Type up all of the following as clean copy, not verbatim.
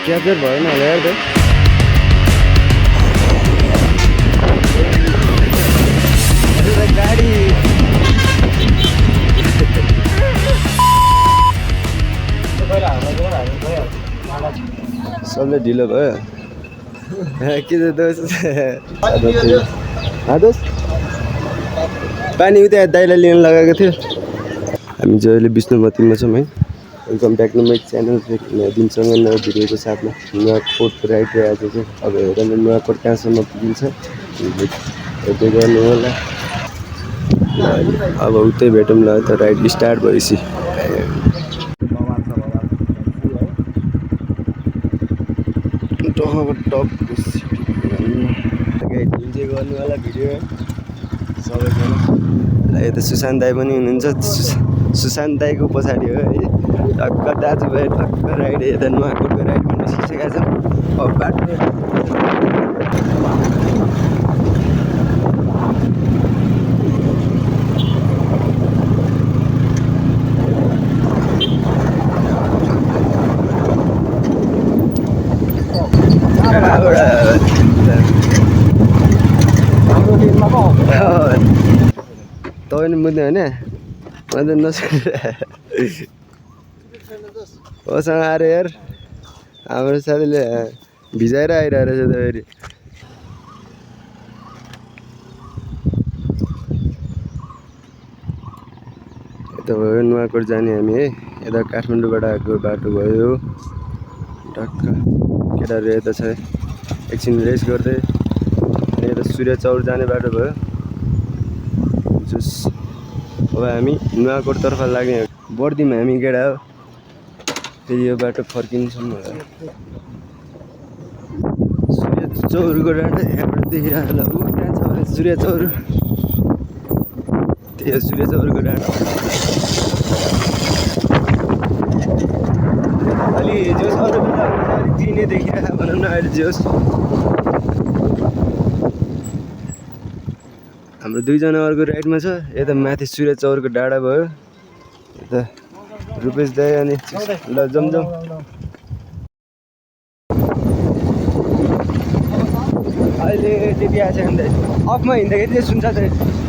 Capture भएन होला यार त्यो गाडी सबले ढिलो भयो के त दोस्त दोस्त पानी उता दाइलाई लिन लगाएको थियो हामी चाहिँ अहिले विष्णुमतीमा छौँ है welcome back to my channel दिनसँग नयाँ भिडियोको साथमा नुवाकोटको राइड आज चाहिँ अब हेरौँ नुवाकोट कहाँसम्म पुगिन्छ हेर्दै गर्नु होला अब उतै भेटौँ ल त राइड स्टार्ट भएपछि टप इन्जोय गर्नु होला भिडियो सबैजना यता सुशान्त दाई पनि हुनुहुन्छ सुशान्त दाईको पछाडि हो है टक्क दाजुभाइ टक्क राइड यता नुवाकोटको राइड पनि निस्किसकेका छौँ अब बाटो तपाईँ बुझ्नु होइन मैले नसुने मसँग आएर यार हाम्रो साथीले भिजाएर आइरहेको रहेछ त फेरि यता भयो नुवाकोट जाने हामी है यता काठमाडौँबाट आएको बाटो भयो टक्क केटाहरू यता छ एकछिन रेस्ट गर्दै अनि यता सूर्य चौर जाने बाटो भयो अब हामी नुवाकोटतर्फ लाग्ने बर्दिमा हामी केटा हो फेरि यो बाटो फर्किन्छौँ होला सूर्य चौरको डाँडा यहाँबाट देखिरहेको होला ऊ त्यहाँ छ सूर्य चौर त्यही हो सूर्य चौरको डाँडा अलि जोस् अरू बेला अलिक दिने देखिरहेको भनौँ न अहिले जोस् हाम्रो दुईजना अर्को राइडमा छ यता माथि सूर्य चौरको डाँडा भयो यता रुपेश दाई अनि ल जमजम अहिले त्यति आएको छैन दाइ अफमा हिँड्दाखेरि चाहिँ सुन्छ चाहिँ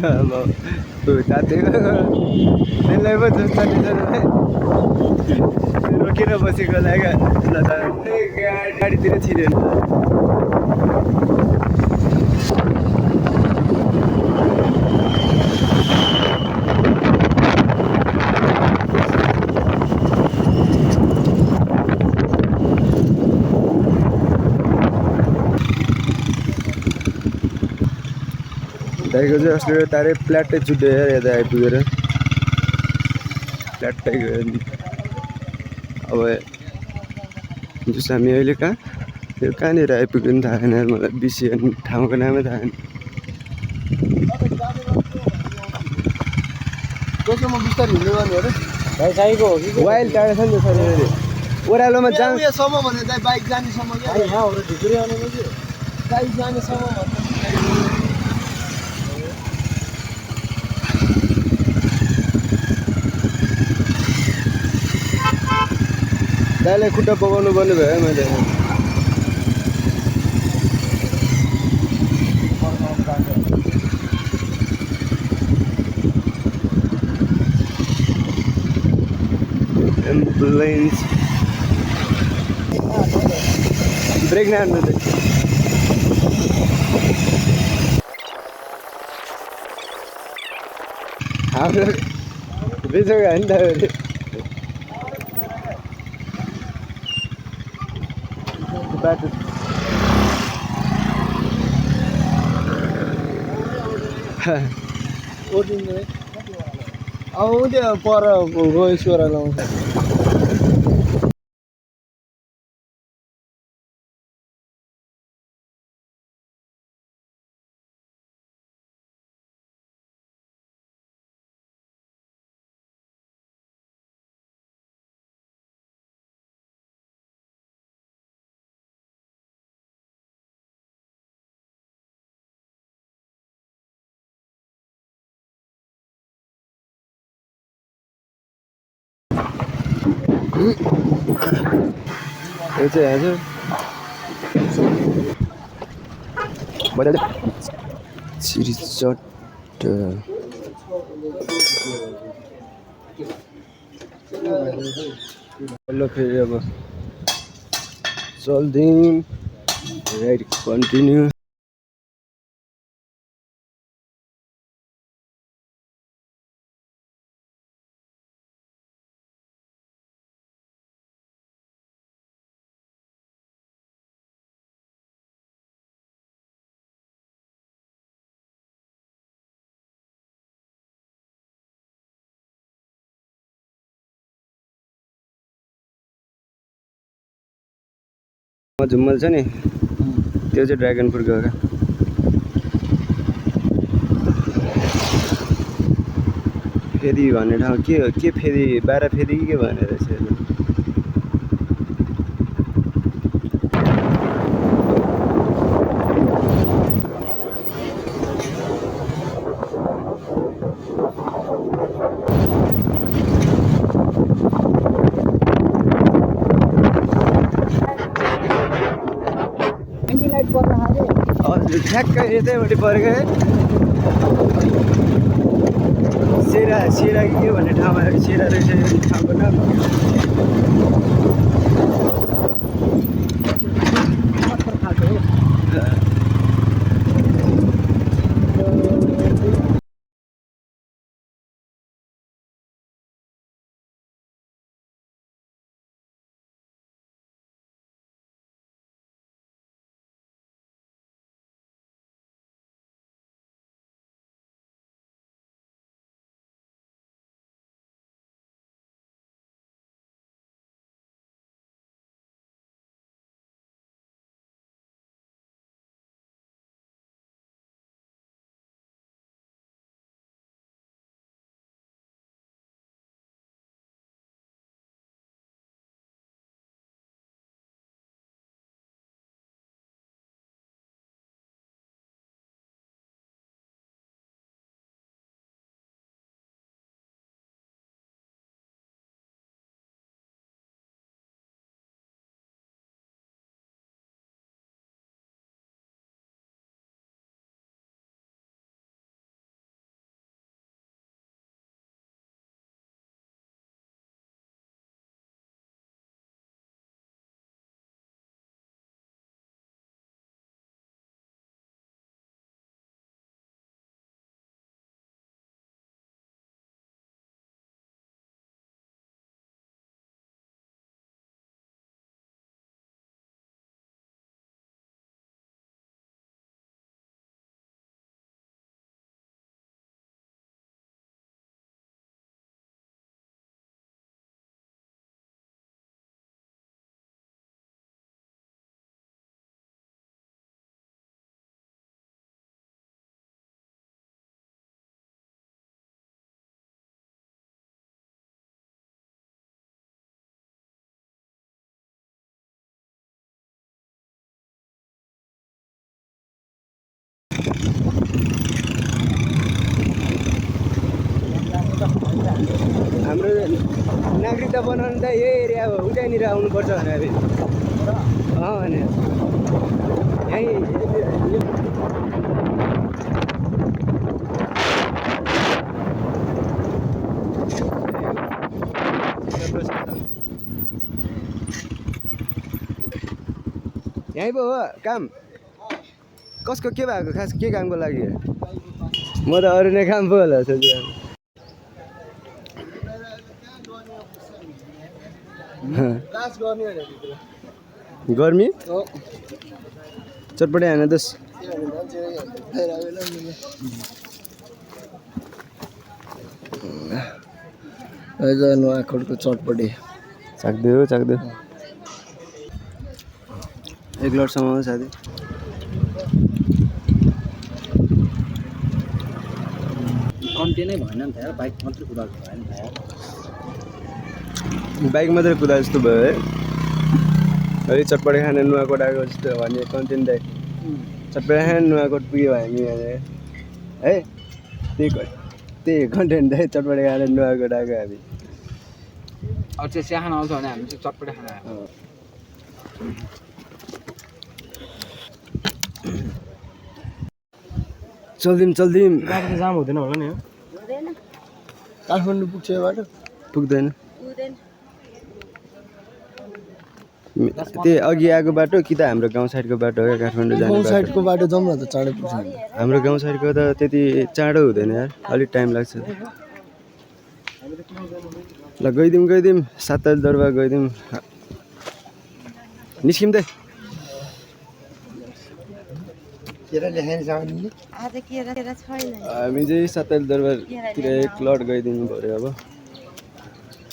अब तातेको त्यसलाई पो जस्तो रोकेर बसेको लाग्यो ल त गाडीतिर छिर्यो दाइको चाहिँ अस्ति तारै प्ल्याटै चुट्यो यार यता आइपुगेर प्ल्याटै गयो नि अब जस हामी अहिले कहाँ यो कहाँनिर आइपुग्यो नि थाहा छैन मलाई बिर्सियो नि ठाउँको नामै थाहा छैन दोस्रोमा बिस्तारै हिँड्दै गर्ने अरे भाइ साईको हो कि वाइल्ड टाढो छ नि त सर ओह्रालोमा जाउँ उयोसम्म भने चाहिँ बाइक जानेसम्म क्या यहाँबाट ढुकुरी आउनु कि बाइक जानेसम्म भन्दा दाइलाई खुट्टा पकाउनु पर्ने भयो मैले एम्बुलेन्स ब्रेक नहान्नु हाम्रो बेचेको होइन त बाटो ओर्दिँदै आउँथ्यो पर गयो स्वर लाउँछ यो चाहिँ आज बढाइले चिरिचट ल फेरि अब चल्दिउँ राइड कन्टिन्यू झुम्मल छ नि त्यो चाहिँ ड्रागन फ्रुटको हो क्या फेरि भन्ने ठाउँ के हो के फेरि 12 फेरि के भनेर रहेछ हजुर ठ्याक्कै यतैपट्टि परेको है सेरा सेरा के भन्ने ठाउँमा सेरा रहेछ ठाउँको नाम हाम्रो नागरिकता बनाउनु त यही एरिया हो उतैनिर आउनुपर्छ भने भने यहीँ यहीँ पो हो काम कसको के भएको खास के कामको लागि म त अरू नै काम पो होला सोचेँ क्लास गर्ने होइन गर्मी चटपटे हान दस नुवाकोटको चटपटे चाख्दै हो चाख्दै एक लटसम्म हो साथी कम्ती नै भएन नि त यार बाइक मात्रै कुदाएको भयो नि त यार बाइक मात्रै कुदा जस्तो भयो है अलि चटपटे खाने नुवाकोट आएको जस्तो भने कन्टेन्ट दाइ चटपटे खाने नुवाकोट पुग्यो हामी है त्यही कन्टेन्ट दाइ चटपटे खाने नुवाकोट आएको हामी अब चाहिँ चिया खान आउँछ भने हामी चाहिँ चटपटे खाना आएको चल्दिम बाटो जाम हुँदैन होला नि काठमाडौँ पुग्छ यो बाटो पुग्दैन त्यही अघि आएको बाटो कि त हाम्रो गाउँ साइडको बाटो हो क्या काठमाडौँ जाने गाउँ बाटो साइडको बाटो जाउँ न त चाँडै पुग्छ हाम्रो गाउँ साइडको त त्यति चाँडो हुँदैन यार अलिक टाइम लाग्छ ल गइदिउँ सातल दरबार गइदिउँ निस्किम त हामी चाहिँ सातल दरबारतिर एक लट गइदिनु पऱ्यो अब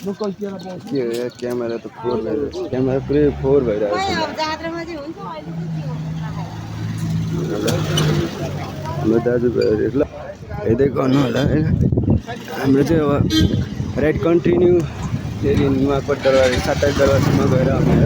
लोकल केरा पाउँछ के हो यार क्यामेरा त फोहोर भइरहेको क्यामेरा पुरै फोहोर भइरहेको छ हाम्रो दाजुभाइहरू ल हेर्दै गर्नु होला होइन हाम्रो चाहिँ अब राइड कन्टिन्यू फेरि नुवाकोट दरबार सातल दरबारसम्म गएर आउने हो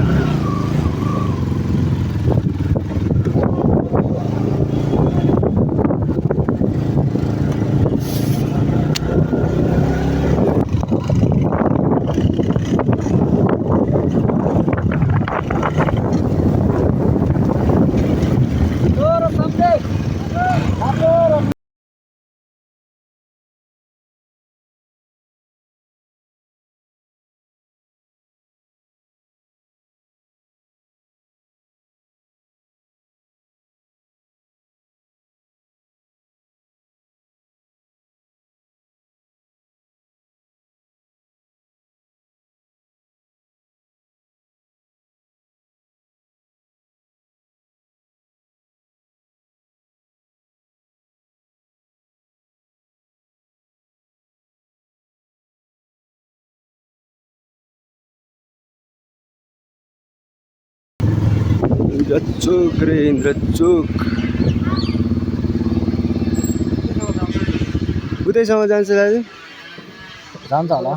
इन्द्र चोक उतैसम्म जान्छ दाजु जान्छ होला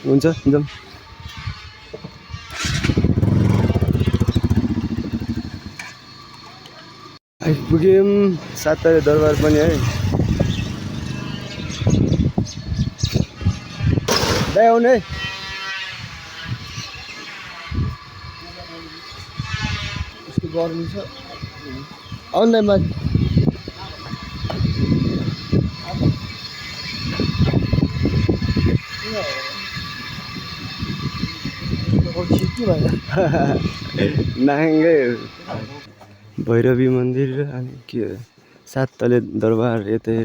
हुन्छ जाउँ आइपुग्यौँ सातले दरबार पनि है दाइ आउनु है गर्मी छ आउँदै माथि नाङ्गै भैरवी मन्दिर अनि के सात तले दरबार यतै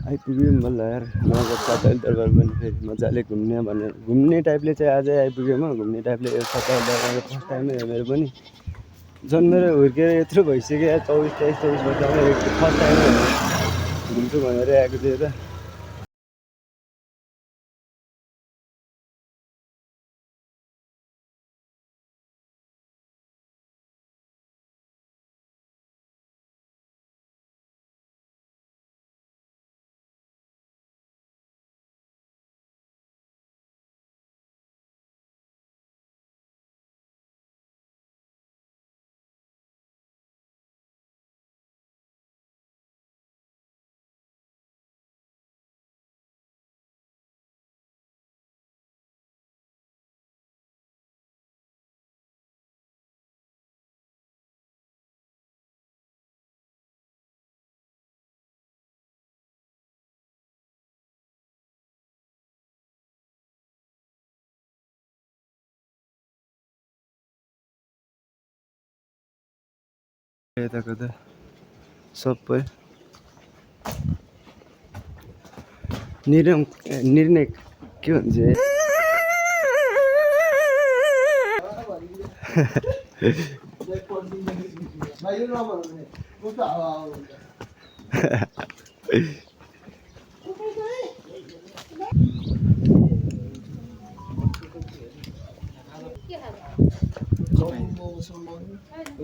आइपुग्यौँ बल्ल यार नगर सातल दरबार पनि फेरि मजाले घुम्ने टाइपले चाहिँ आजै आइपुग्यौँ हो घुम्ने टाइपले सातल दरबार फर्स्ट टाइमै हो मेरो पनि जन्मेर हुर्केर यत्रो भइसक्यो 24 वर्षमा फर्स्ट टाइम घुम्छु भनेर आएको थियो त यताको त सबै निर्णय के भन्छ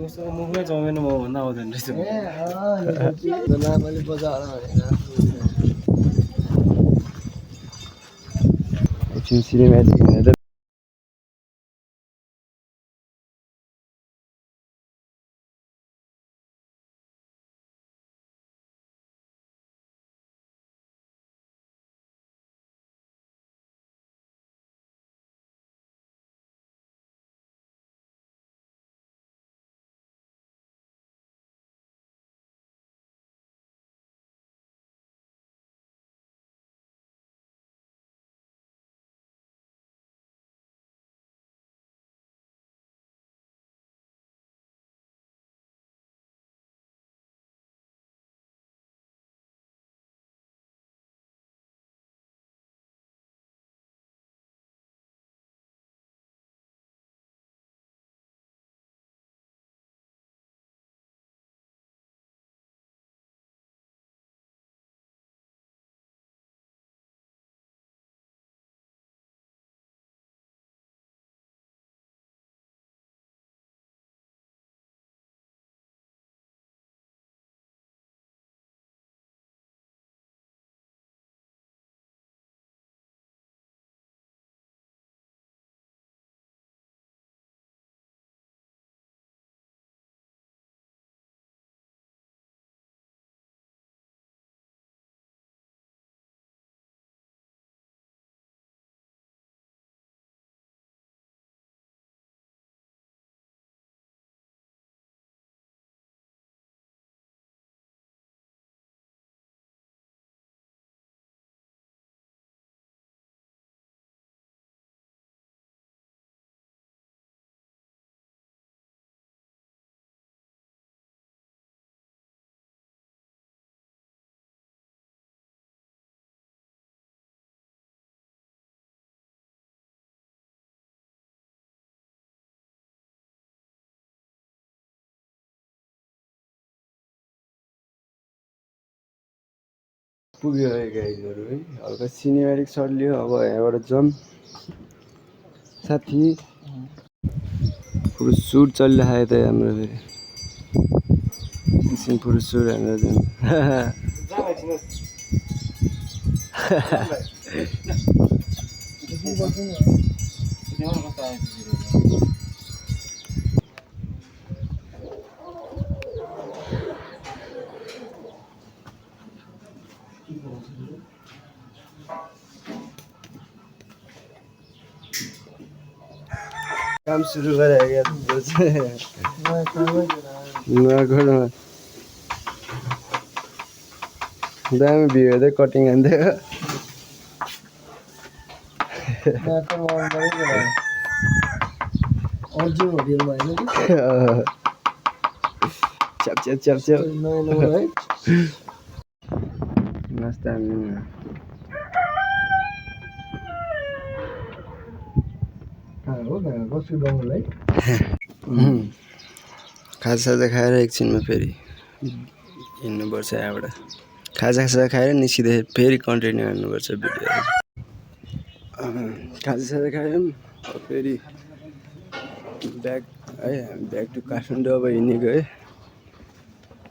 उसको मुखमै चाउमिन म भन्दा आउँदैन रहेछ नामले बजाएर एकछिन सिनेमेटिक हेर्दा पुग्यो है गाइजहरू है हल्का सिनेमेटिक सर्ट लियो अब यहाँबाट जाउँ साथी पुरो सुट चलिरहेको यता हाम्रो फेरि एकछिन पुरो सुट हानेर जाउँ काम सुरु गरेको नगरमा दामी भिड हेर्दै कटिङ हान्दै च्याप च्याप च्याप च्याप नास्ता खाजासाजा खाएर एकछिनमा फेरि हिँड्नुपर्छ यहाँबाट खाजासाजा खाएर निस्किँदै फेरि कन्टिन्यू हान्नुपर्छ भिडियो खाजासाजा खायौँ अब फेरि ब्याक है ब्याक टु काठमाडौँ अब हिँडेको है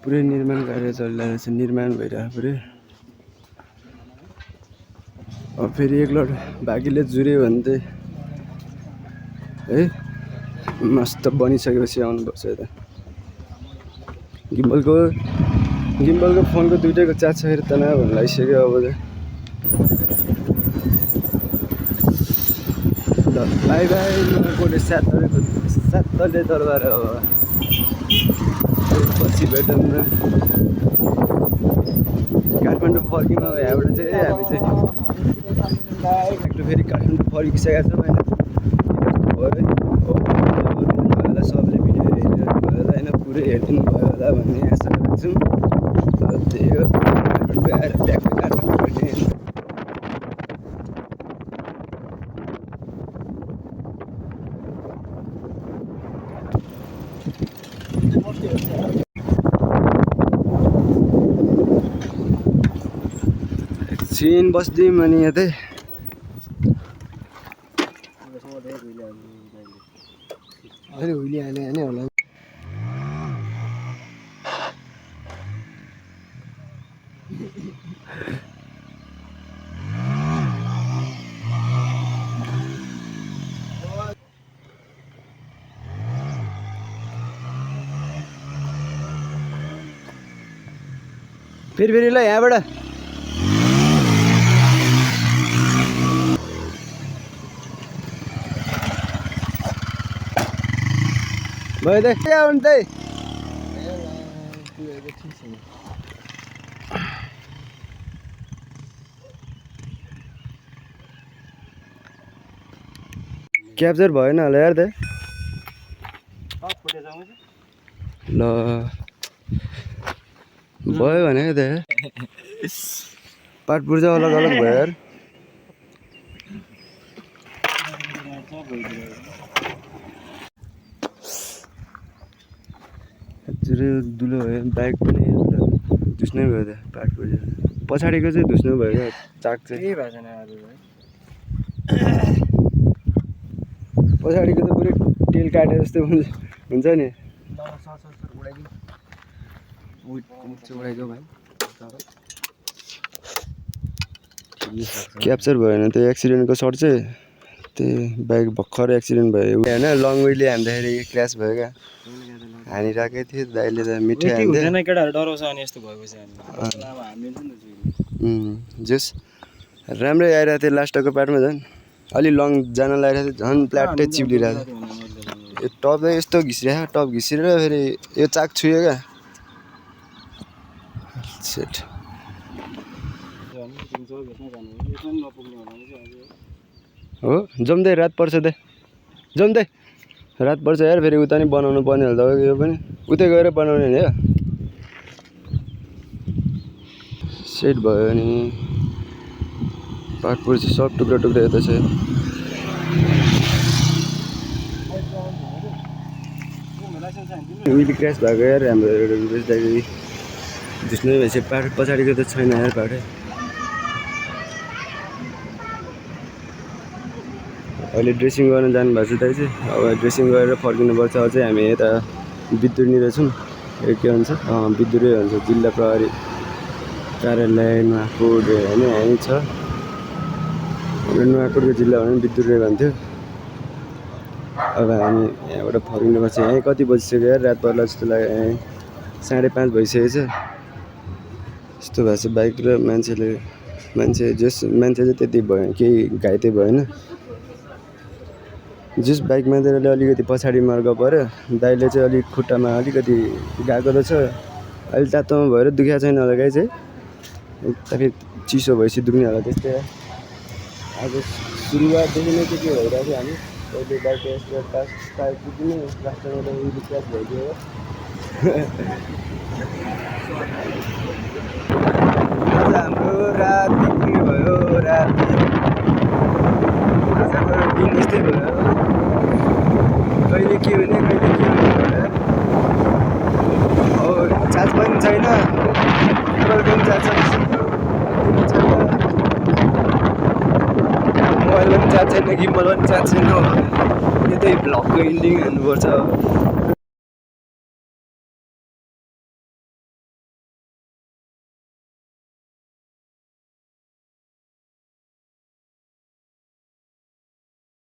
पुरै निर्माण कार्य चलिरहेको छ निर्माण भइरहेको पुरै अब फेरि एकलट भागीले जुऱ्यो भने चाहिँ है मस्त बनिसकेपछि आउनुपर्छ यता गिम्बलको फोनको दुइटैको चार्ज सकेर तनाव भन्नु लागिसक्यो अब चाहिँ बाई बाई कोटे सातले दरबार हो पछि भेटौँ न काठमाडौँ फर्किनु यहाँबाट चाहिँ हामी चाहिँ फेरि काठमाडौँ फर्किसकेका छौँ होइन सबले भिडियो हेरिरहनु भयो होला होइन पुरै हेरिदिनु भयो होला होला भन्ने आशा राख्छौँ। त्यही हो आएर ट्याक्कै काट्नुपर्ने। एकछिन बस्दिउँ अनि यतै अहिले हुइली हाले होइन होला। फेरि ल यहाँबाट भयो त के आउनु त क्याप्चर भएन होला यार त ल भयो भने त पाट पूर्जा अलग अलग भयो यार दुलो भयो बाइक पनि धुस्नै भयो त पाट पूर्जा पछाडिको चाहिँ धुस्नु भयो क्या चाक चाहिँ पछाडिको त पुरै तेल काटेर जस्तो हुन्छ नि क्याप्चर भएन त्यो एक्सिडेन्टको सर्ट चाहिँ त्यही बाइक भर्खर एक्सिडेन्ट भयो होइन लङ वेले हान्दाखेरि क्र्यास भयो क्या हानिरहेकै थियो दाइले त मिठै जस राम्रै आइरहेको थियो लास्टको पार्टमा झन् अलि लङ जान लागिरहेको थियो झन् प्लाटै चिप्लिरहेको थियो यो टप यस्तो घिसिरहेको टप घिसिरेर फेरि यो चाक छुयो क्या सेट हो जम्दै रात पर्छ त जम्दै रात पर्छ यार फेरि उता नि बनाउनु पर्ने होला तपाईँको यो पनि उतै गएर बनाउने नि हो सेट भयो नि पाटपुर चाहिँ सब टुक्रा टुक्रा यता छ उहिले क्रास भएको यार हाम्रो एउटा बेच्दाखेरि धुस्नै भएपछि पाट पछाडिको त छैन यार पाटै अहिले ड्रेसिङ गर्न जानुभएको छ दाइ चाहिँ अब ड्रेसिङ गरेर फर्किनुपर्छ अझै हामी यता बिद्दुरनिर छौँ के भन्छ बिद्दुरै भन्छ जिल्ला प्रहरी कार्यालय नुवाकोट होइन यहीँ छ नुवाकोटको जिल्ला भने बिद्दुरै भन्थ्यो अब हामी यहाँबाट फर्किनुपर्छ यहीँ कति बजिसक्यो यार रात पर्ला जस्तो लाग्यो यहीँ 5:30 भइसकेको छ यस्तो भएको छ बाइक र मान्छे चाहिँ त्यति भयो केही घाइते भएन जस बाइक मान्छेले अलिकति पछाडि मार्ग पऱ्यो दाइले चाहिँ अलिक खुट्टामा अलिकति गएको त छ अहिले तातोमा भएर दुखेको छैन होला गाई चाहिँ फेरि चिसो भएपछि दुख्ने होला त्यस्तै अब सुरुवातदेखि नै के भइरहेको थियो हामी पहिले बाइक टेस्ट पुग्ने लास्टमा त उहिले क्रास भइदियो आज हाम्रो रात पुग्ने भयो राति आजको दिन यस्तै भयो कहिले के हुने कहिले के हुने अब चार्ज पनि छैन पेट्रोल पनि चार्ज छैन मोबाइल पनि चार्ज छैन गिम्बल पनि चार्ज छैन यतै भ्लगको इन्डिङ हान्नुपर्छ